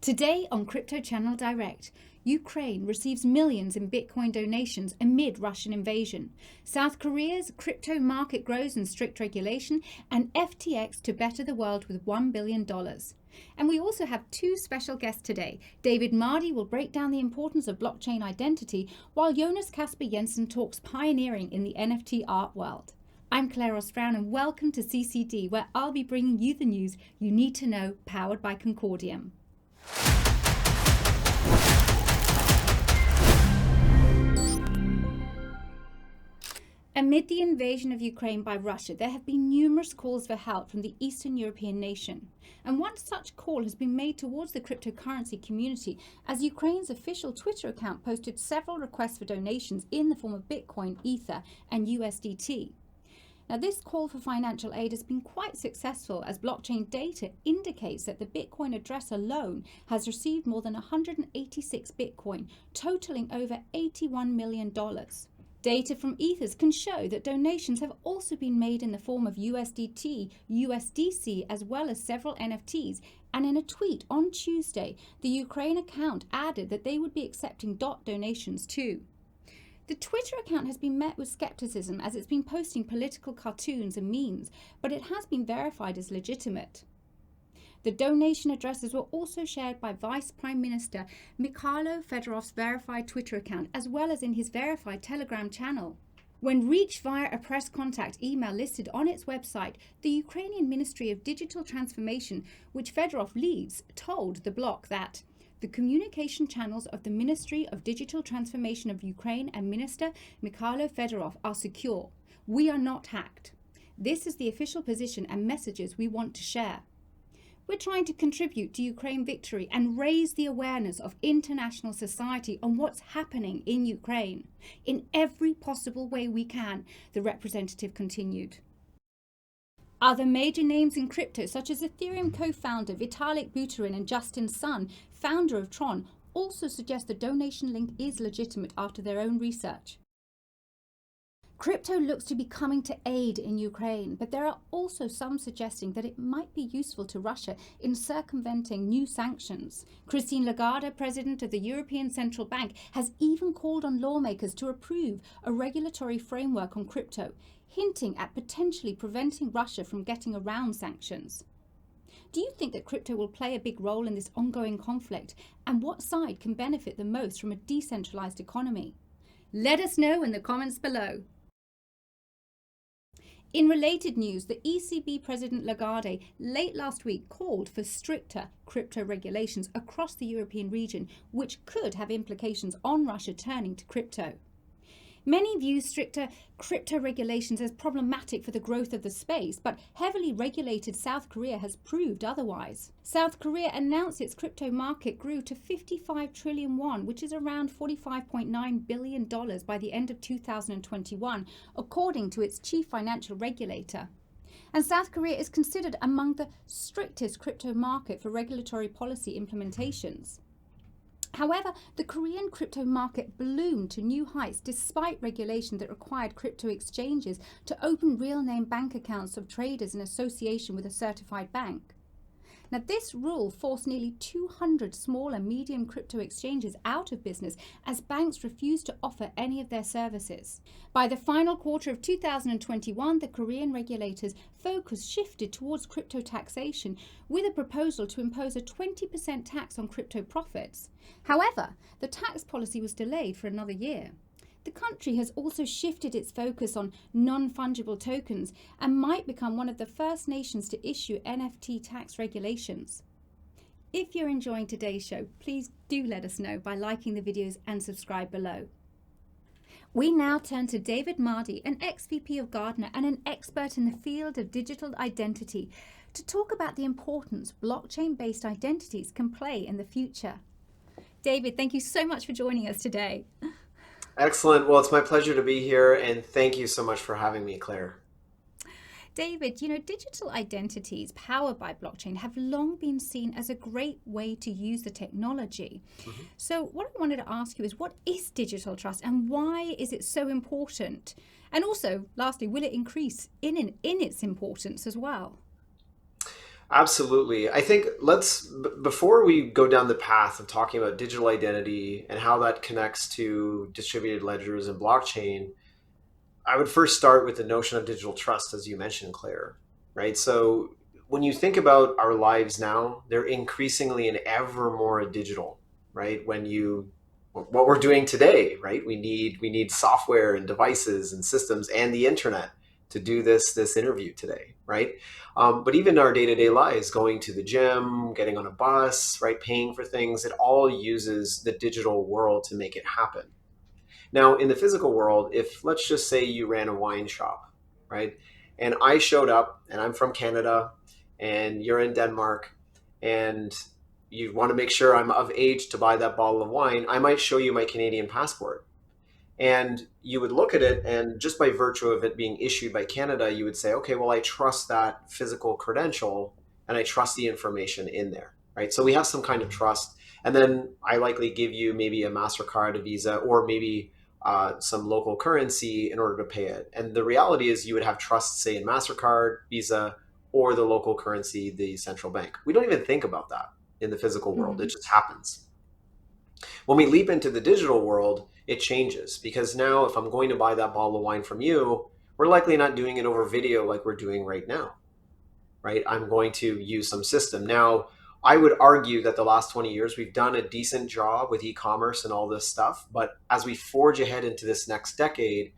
Today on Crypto Channel Direct, Ukraine receives millions in Bitcoin donations amid Russian invasion. South Korea's crypto market grows in strict regulation, and FTX to better the world with $1 billion. And we also have two special guests today. David Mahdi will break down the importance of blockchain identity, while Jonas Jensen talks pioneering in the NFT art world. I'm Claire Ross-Brown and welcome to CCD, where I'll be bringing you the news you need to know, powered by Concordium. Amid the invasion of Ukraine by Russia, there have been numerous calls for help from the Eastern European nation. And one such call has been made towards the cryptocurrency community, as Ukraine's official Twitter account posted several requests for donations in the form of Bitcoin, Ether, and USDT. Now, this call for financial aid has been quite successful, as blockchain data indicates that the Bitcoin address alone has received more than 186 Bitcoin, totaling over $81 million. Data from Ethers can show that donations have also been made in the form of USDT, USDC, as well as several NFTs. And in a tweet on Tuesday, the Ukraine account added that they would be accepting DOT donations too. The Twitter account has been met with skepticism, as it's been posting political cartoons and memes, but it has been verified as legitimate. The donation addresses were also shared by Vice Prime Minister Mikhailo Fedorov's verified Twitter account, as well as in his verified Telegram channel. When reached via a press contact email listed on its website, the Ukrainian Ministry of Digital Transformation, which Fedorov leads, told the bloc that the communication channels of the Ministry of Digital Transformation of Ukraine and Minister Mikhailo Fedorov are secure. We are not hacked. This is the official position and messages we want to share. We're trying to contribute to Ukraine victory and raise the awareness of international society on what's happening in Ukraine in every possible way we can, the representative continued. Other major names in crypto, such as Ethereum co-founder Vitalik Buterin and Justin Sun, founder of Tron, also suggest the donation link is legitimate after their own research. Crypto looks to be coming to aid in Ukraine, but there are also some suggesting that it might be useful to Russia in circumventing new sanctions. Christine Lagarde, president of the European Central Bank, has even called on lawmakers to approve a regulatory framework on crypto, hinting at potentially preventing Russia from getting around sanctions. Do you think that crypto will play a big role in this ongoing conflict? And what side can benefit the most from a decentralized economy? Let us know in the comments below. In related news, the ECB President Lagarde late last week called for stricter crypto regulations across the European region, which could have implications on Russia turning to crypto. Many view stricter crypto regulations as problematic for the growth of the space, but heavily regulated South Korea has proved otherwise. South Korea announced its crypto market grew to 55 trillion won, which is around $45.9 billion by the end of 2021, according to its chief financial regulator. And South Korea is considered among the strictest crypto market for regulatory policy implementations. However, the Korean crypto market ballooned to new heights despite regulation that required crypto exchanges to open real-name bank accounts of traders in association with a certified bank. Now, this rule forced nearly 200 small and medium crypto exchanges out of business, as banks refused to offer any of their services. By the final quarter of 2021, the Korean regulators' focus shifted towards crypto taxation, with a proposal to impose a 20% tax on crypto profits. However, the tax policy was delayed for another year. The country has also shifted its focus on non-fungible tokens and might become one of the first nations to issue NFT tax regulations. If you're enjoying today's show, please do let us know by liking the videos and subscribe below. We now turn to David Mahdi, an ex-VP of Gartner and an expert in the field of digital identity, to talk about the importance blockchain-based identities can play in the future. David, thank you so much for joining us today. Excellent. Well, it's my pleasure to be here, and thank you so much for having me, Claire. David, digital identities powered by blockchain have long been seen as a great way to use the technology. So what I wanted to ask you is, what is digital trust and why is it so important? And also, lastly, will it increase in its importance as well? Absolutely. I think before we go down the path of talking about digital identity and how that connects to distributed ledgers and blockchain, I would first start with the notion of digital trust, as you mentioned, Claire, right? So when you think about our lives now, they're increasingly and ever more digital, right? What we're doing today, right? We need software and devices and systems and the internet to do this interview today, right? But even our day-to-day lives, going to the gym, getting on a bus, right, paying for things, it all uses the digital world to make it happen. Now, in the physical world, if let's just say you ran a wine shop, right? And I showed up and I'm from Canada and you're in Denmark and you want to make sure I'm of age to buy that bottle of wine, I might show you my Canadian passport. And you would look at it, and just by virtue of it being issued by Canada, you would say, okay, well, I trust that physical credential and I trust the information in there, right? So we have some kind of trust. And then I likely give you maybe a MasterCard, a Visa, or maybe some local currency in order to pay it. And the reality is, you would have trust, say, in MasterCard, Visa, or the local currency, the central bank. We don't even think about that in the physical world, it Mm. just happens. When we leap into the digital world, it changes because now if I'm going to buy that bottle of wine from you, we're likely not doing it over video like we're doing right now, right? I'm going to use some system. Now, I would argue that the last 20 years we've done a decent job with e-commerce and all this stuff, but as we forge ahead into this next decade,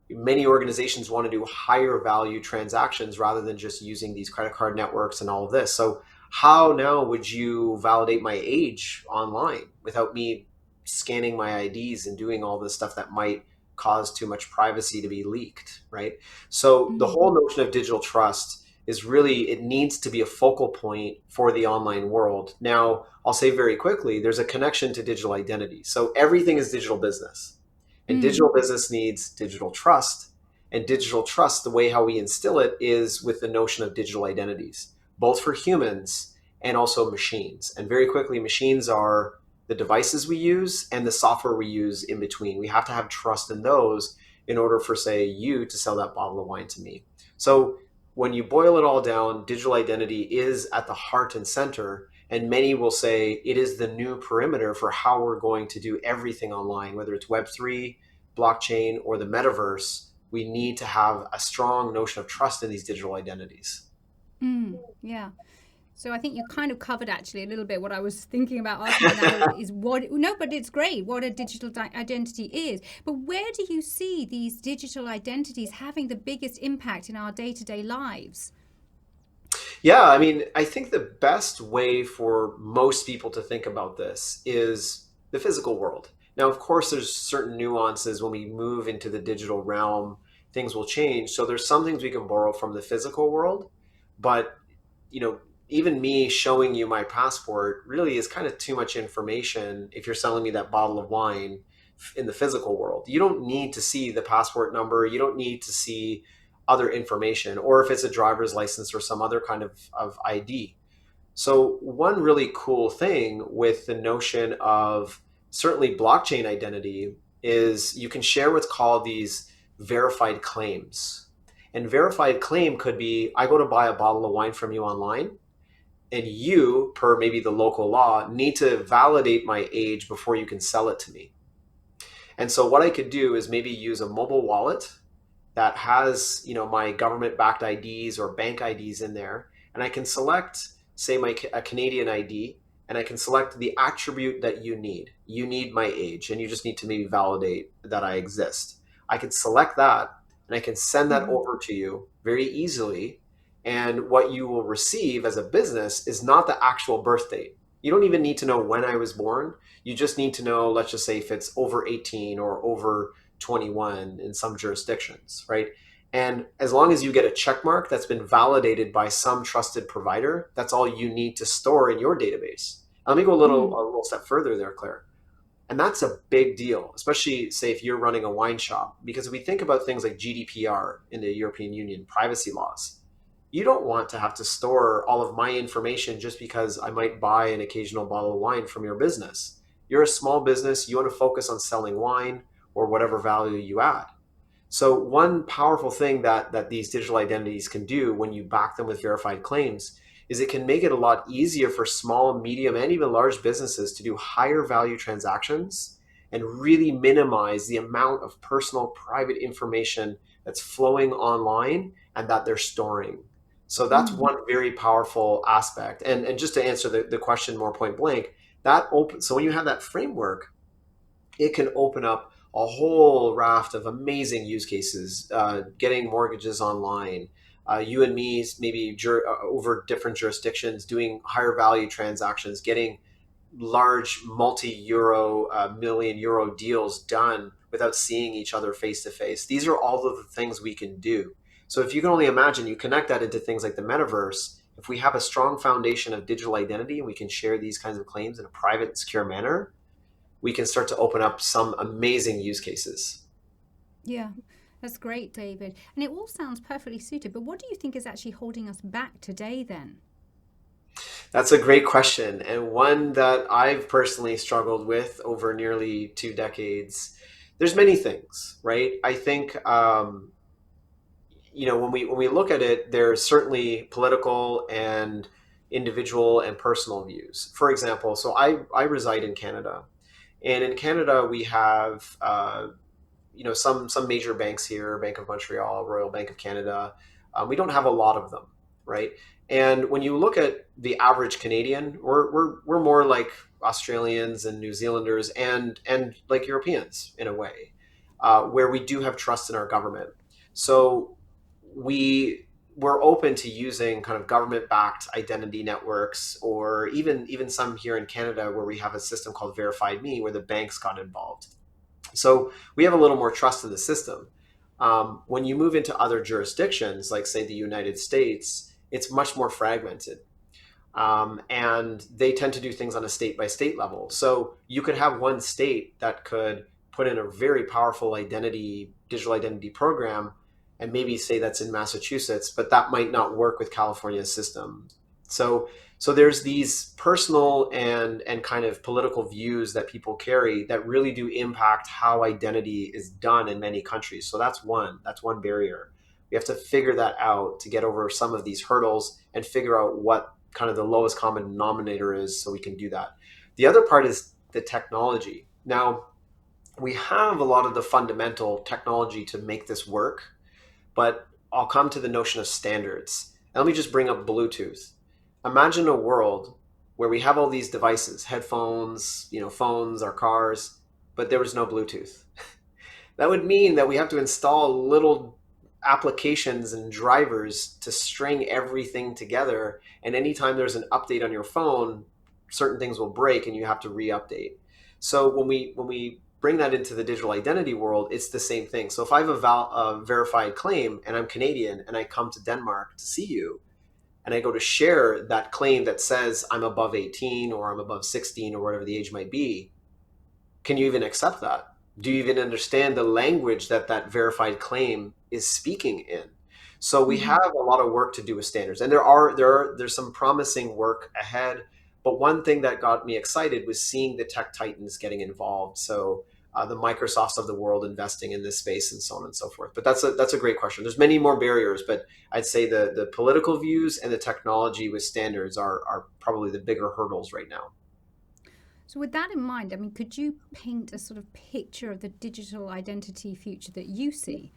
many organizations want to do higher value transactions rather than just using these credit card networks and all of this. So how now would you validate my age online without me scanning my IDs and doing all this stuff that might cause too much privacy to be leaked, right? So the Mm. whole notion of digital trust is really, it needs to be a focal point for the online world. Now, I'll say very quickly, there's a connection to digital identity. So everything is digital business. And Mm. digital business needs digital trust. And digital trust, the way how we instill it is with the notion of digital identities, both for humans and also machines. And very quickly, machines are the devices we use and the software we use in between. We have to have trust in those in order for, say, you to sell that bottle of wine to me. So when you boil it all down, digital identity is at the heart and center. And many will say it is the new perimeter for how we're going to do everything online, whether it's Web3, blockchain, or the metaverse. We need to have a strong notion of trust in these digital identities. Mm. Yeah. So I think you kind of covered actually a little bit what I was thinking about asking now is what, no, but it's great what a digital identity is. But where do you see these digital identities having the biggest impact in our day-to-day lives? Yeah, I mean, I think the best way for most people to think about this is the physical world. Now, of course, there's certain nuances when we move into the digital realm, things will change. So there's some things we can borrow from the physical world, but you know, even me showing you my passport really is kind of too much information if you're selling me that bottle of wine in the physical world. You don't need to see the passport number. You don't need to see other information, or if it's a driver's license or some other kind of ID. So, one really cool thing with the notion of certainly blockchain identity is you can share what's called these verified claims. And verified claim could be, I go to buy a bottle of wine from you online, and you, per maybe the local law, need to validate my age before you can sell it to me. And so what I could do is maybe use a mobile wallet that has, my government backed IDs or bank IDs in there, and I can select, say, a Canadian ID, and I can select the attribute that you need my age, and you just need to maybe validate that I exist. I can select that, and I can send that Mm. over to you very easily. And what you will receive as a business is not the actual birth date. You don't even need to know when I was born. You just need to know, let's just say, if it's over 18 or over 21 in some jurisdictions, right? And as long as you get a check mark that's been validated by some trusted provider, that's all you need to store in your database. Let me go Mm. a little step further there, Claire. And that's a big deal, especially, say, if you're running a wine shop, because if we think about things like GDPR in the European Union, privacy laws, you don't want to have to store all of my information just because I might buy an occasional bottle of wine from your business. You're a small business, you want to focus on selling wine or whatever value you add. So one powerful thing that these digital identities can do when you back them with verified claims is it can make it a lot easier for small, medium, and even large businesses to do higher value transactions and really minimize the amount of personal private information that's flowing online and that they're storing. So that's Mm. one very powerful aspect. And just to answer the question more point blank, so when you have that framework, it can open up a whole raft of amazing use cases, getting mortgages online, you and me maybe over different jurisdictions doing higher value transactions, getting large multi-euro, million euro deals done without seeing each other face to face. These are all of the things we can do. So if you can only imagine, you connect that into things like the metaverse. If we have a strong foundation of digital identity and we can share these kinds of claims in a private and secure manner, we can start to open up some amazing use cases. Yeah, that's great, David. And it all sounds perfectly suited, but what do you think is actually holding us back today then? That's a great question, and one that I've personally struggled with over nearly 2 decades. There's many things, right? I think when we look at it, there's certainly political and individual and personal views. For example, so I reside in Canada, and in Canada we have some major banks here, Bank of Montreal, Royal Bank of Canada. We don't have a lot of them, right? And when you look at the average Canadian, we're more like Australians and New Zealanders and like Europeans in a way, where we do have trust in our government. So we're open to using kind of government-backed identity networks, or even some here in Canada where we have a system called Verified Me, where the banks got involved. So we have a little more trust in the system. When you move into other jurisdictions, like say the United States, it's much more fragmented. And they tend to do things on a state by state level. So you could have one state that could put in a very powerful digital identity program, and maybe say that's in Massachusetts, but that might not work with California's system. So so there's these personal and kind of political views that people carry that really do impact how identity is done in many countries. So that's one barrier. We have to figure that out to get over some of these hurdles and figure out what kind of the lowest common denominator is so we can do that. The other part is the technology. Now, we have a lot of the fundamental technology to make this work, but I'll come to the notion of standards. And let me just bring up Bluetooth. Imagine a world where we have all these devices, headphones, phones, our cars, but there was no Bluetooth. That would mean that we have to install little applications and drivers to string everything together. And anytime there's an update on your phone, certain things will break and you have to re-update. So when we bring that into the digital identity world, it's the same thing. So if I have a verified claim and I'm Canadian and I come to Denmark to see you, and I go to share that claim that says I'm above 18 or I'm above 16 or whatever the age might be, can you even accept that? Do you even understand the language that that verified claim is speaking in? So we Hmm. have a lot of work to do with standards, and there's some promising work ahead. But one thing that got me excited was seeing the tech titans getting involved. So the Microsofts of the world investing in this space and so on and so forth. But that's a great question. There's many more barriers, but I'd say the political views and the technology with standards are probably the bigger hurdles right now. So, with that in mind, I mean, could you paint a sort of picture of the digital identity future that you see?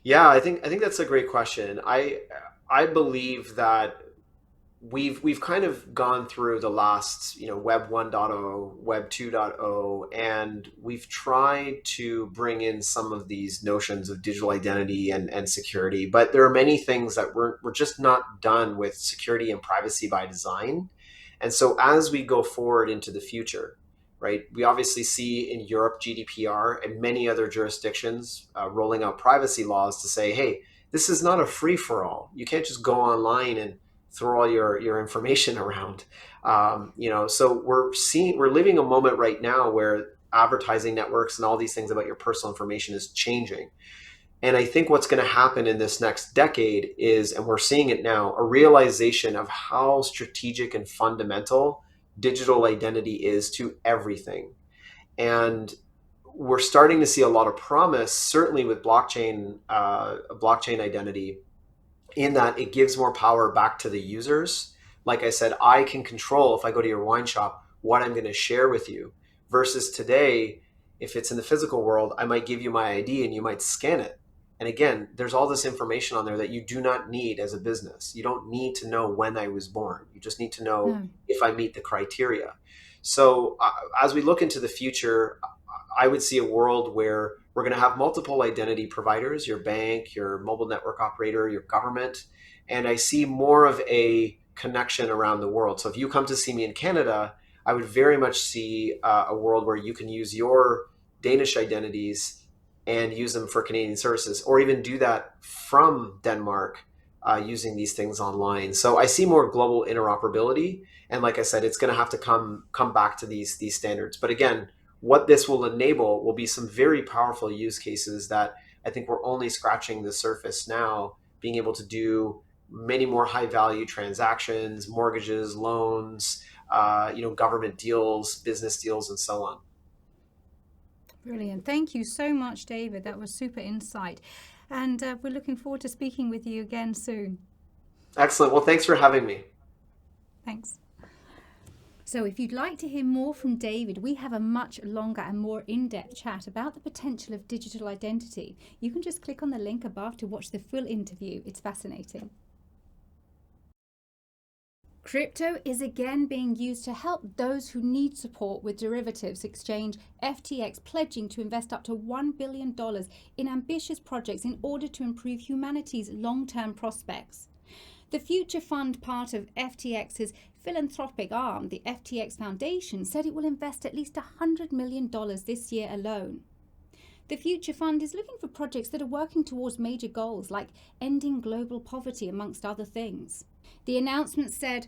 Yeah, I think that's a great question. I believe that we've kind of gone through the last, Web 1.0, Web 2.0, and we've tried to bring in some of these notions of digital identity and security, but there are many things that we're just not done with security and privacy by design. And so as we go forward into the future, right, we obviously see in Europe GDPR and many other jurisdictions rolling out privacy laws to say, hey, this is not a free for all. You can't just go online and throw all your information around. So we're living a moment right now where advertising networks and all these things about your personal information is changing. And I think what's going to happen in this next decade is, and we're seeing it now, a realization of how strategic and fundamental digital identity is to everything. And we're starting to see a lot of promise, certainly with blockchain identity, in that it gives more power back to the users. Like I said, I can control, if I go to your wine shop, what I'm going to share with you. Versus today, if it's in the physical world, I might give you my ID and you might scan it. And again, there's all this information on there that you do not need as a business. You don't need to know when I was born. You just need to know No. if I meet the criteria. So as we look into the future, I would see a world where we're going to have multiple identity providers, your bank, your mobile network operator, your government. And I see more of a connection around the world. So if you come to see me in Canada, I would very much see a world where you can use your Danish identities and use them for Canadian services, or even do that from Denmark using these things online. So I see more global interoperability. And like I said, it's going to have to come back to these standards. But again, what this will enable will be some very powerful use cases that I think we're only scratching the surface now, being able to do many more high value transactions, mortgages, loans, government deals, business deals, and so on. Brilliant. Thank you so much, David. That was super insight. And we're looking forward to speaking with you again soon. Excellent. Well, thanks for having me. Thanks. So if you'd like to hear more from David, we have a much longer and more in-depth chat about the potential of digital identity. You can just click on the link above to watch the full interview. It's fascinating. Crypto is again being used to help those who need support with derivatives exchange, FTX pledging to invest up to $1 billion in ambitious projects in order to improve humanity's long-term prospects. The Future Fund, part of FTX's philanthropic arm, the FTX Foundation, said it will invest at least $100 million this year alone. The Future Fund is looking for projects that are working towards major goals like ending global poverty, amongst other things. The announcement said,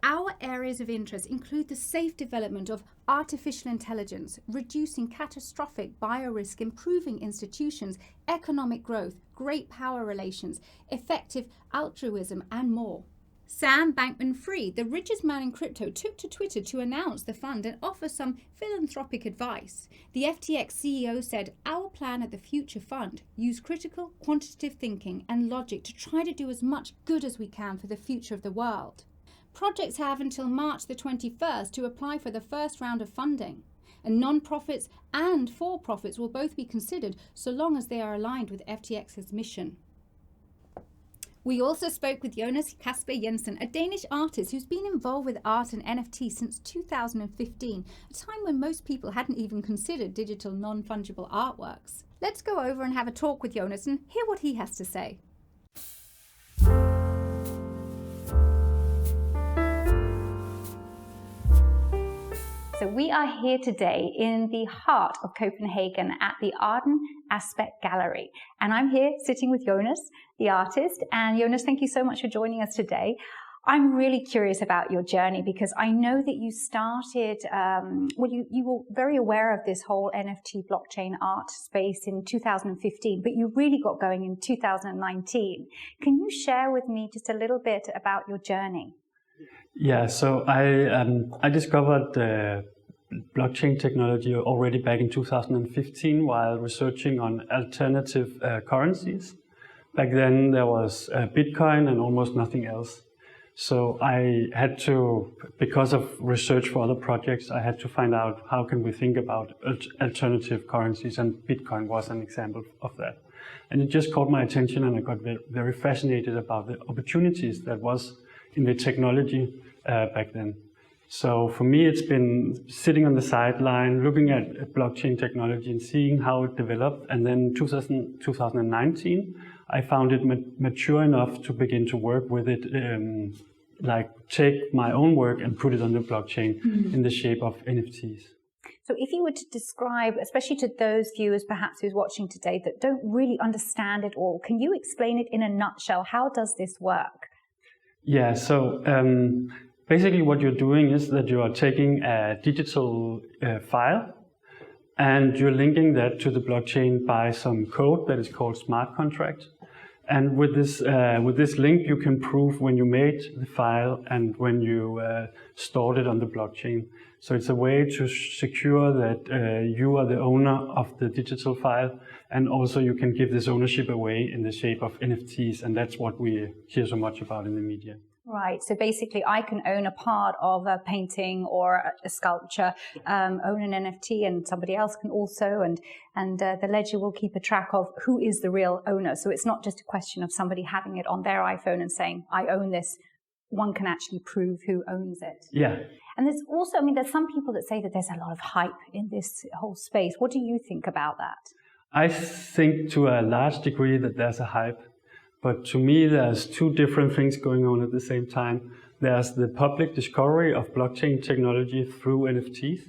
"Our areas of interest include the safe development of artificial intelligence, reducing catastrophic biorisk, improving institutions, economic growth, great power relations, effective altruism, and more." Sam Bankman-Fried, the richest man in crypto, took to Twitter to announce the fund and offer some philanthropic advice. The FTX CEO said, "Our plan at the Future Fund use critical, quantitative thinking and logic to try to do as much good as we can for the future of the world." Projects have until March the 21st to apply for the first round of funding. And non-profits and for-profits will both be considered so long as they are aligned with FTX's mission. We also spoke with Jonas Jensen, a Danish artist who's been involved with art and NFT since 2015, a time when most people hadn't even considered digital non-fungible artworks. Let's go over and have a talk with Jonas and hear what he has to say. So we are here today in the heart of Copenhagen at the Arden Aspect Gallery. And I'm here sitting with Jonas, the artist. And Jonas, thank you so much for joining us today. I'm really curious about your journey because I know that you started, you were very aware of this whole NFT blockchain art space in 2015, but you really got going in 2019. Can you share with me just a little bit about your journey? Yeah, so I discovered blockchain technology already back in 2015 while researching on alternative currencies. Back then there was Bitcoin and almost nothing else. So I had to, because of research for other projects, I had to find out how can we think about alternative currencies, and Bitcoin was an example of that. And it just caught my attention, and I got very fascinated about the opportunities that was in the technology back then. So for me, it's been sitting on the sideline, looking at blockchain technology and seeing how it developed. And then 2019, I found it mature enough to begin to work with it, like take my own work and put it on the blockchain in the shape of NFTs. So if you were to describe, especially to those viewers perhaps who's watching today that don't really understand it all, can you explain it in a nutshell? How does this work? Yeah, so basically what you're doing is that you are taking a digital file and you're linking that to the blockchain by some code that is called smart contract. And with this link, you can prove when you made the file and when you stored it on the blockchain. So it's a way to secure that you are the owner of the digital file, and also you can give this ownership away in the shape of NFTs, and that's what we hear so much about in the media. Right. So basically, I can own a part of a painting or a sculpture, own an NFT, and somebody else can also, and the ledger will keep a track of who is the real owner. So it's not just a question of somebody having it on their iPhone and saying, I own this. One can actually prove who owns it. Yeah. And there's also, there's some people that say that there's a lot of hype in this whole space. What do you think about that? I think to a large degree that there's a hype. But to me, there's two different things going on at the same time. There's the public discovery of blockchain technology through NFTs.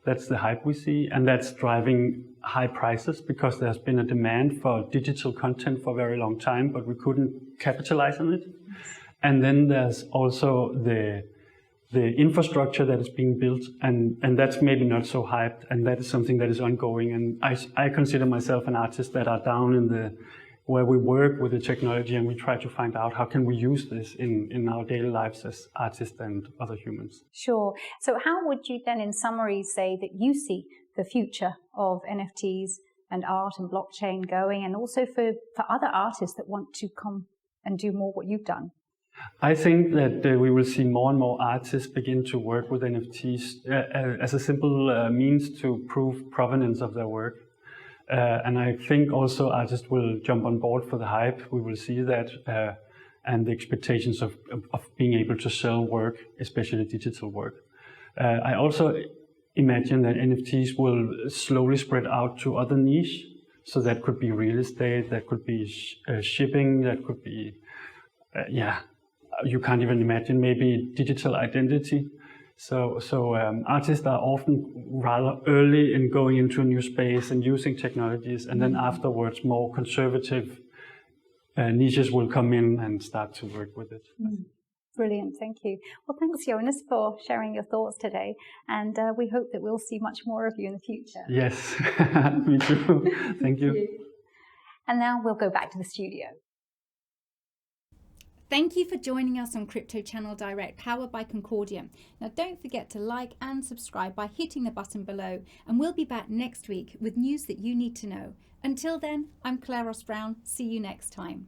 That's the hype we see, and that's driving high prices because there's been a demand for digital content for a very long time, but we couldn't capitalize on it. And then there's also the infrastructure that is being built, and that's maybe not so hyped, and that is something that is ongoing. And I consider myself an artist that are down in where we work with the technology and we try to find out how can we use this in our daily lives as artists and other humans. Sure. So how would you then in summary say that you see the future of NFTs and art and blockchain going, and also for other artists that want to come and do more what you've done? I think that we will see more and more artists begin to work with NFTs as a simple means to prove provenance of their work. And I think also artists will jump on board for the hype. We will see that, and the expectations of being able to sell work, especially digital work. I also imagine that NFTs will slowly spread out to other niches. So that could be real estate, that could be shipping, that could be, you can't even imagine, maybe digital identity. So artists are often rather early in going into a new space and using technologies, and then afterwards more conservative niches will come in and start to work with it. Brilliant, thank you. Well, thanks, Jonas, for sharing your thoughts today, and we hope that we'll see much more of you in the future. Yes, me too. Thank you. And now we'll go back to the studio. Thank you for joining us on Crypto Channel Direct, powered by Concordia. Now, don't forget to like and subscribe by hitting the button below, and we'll be back next week with news that you need to know. Until then, I'm Claire Ross Brown. See you next time.